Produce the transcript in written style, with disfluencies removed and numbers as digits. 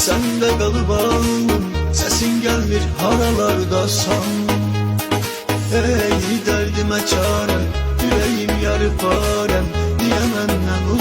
Sen de qalıbam, səsin gəlmir haralardasan. Ey dərdimə çarə, ürəyim yarı parəm, niyə məndən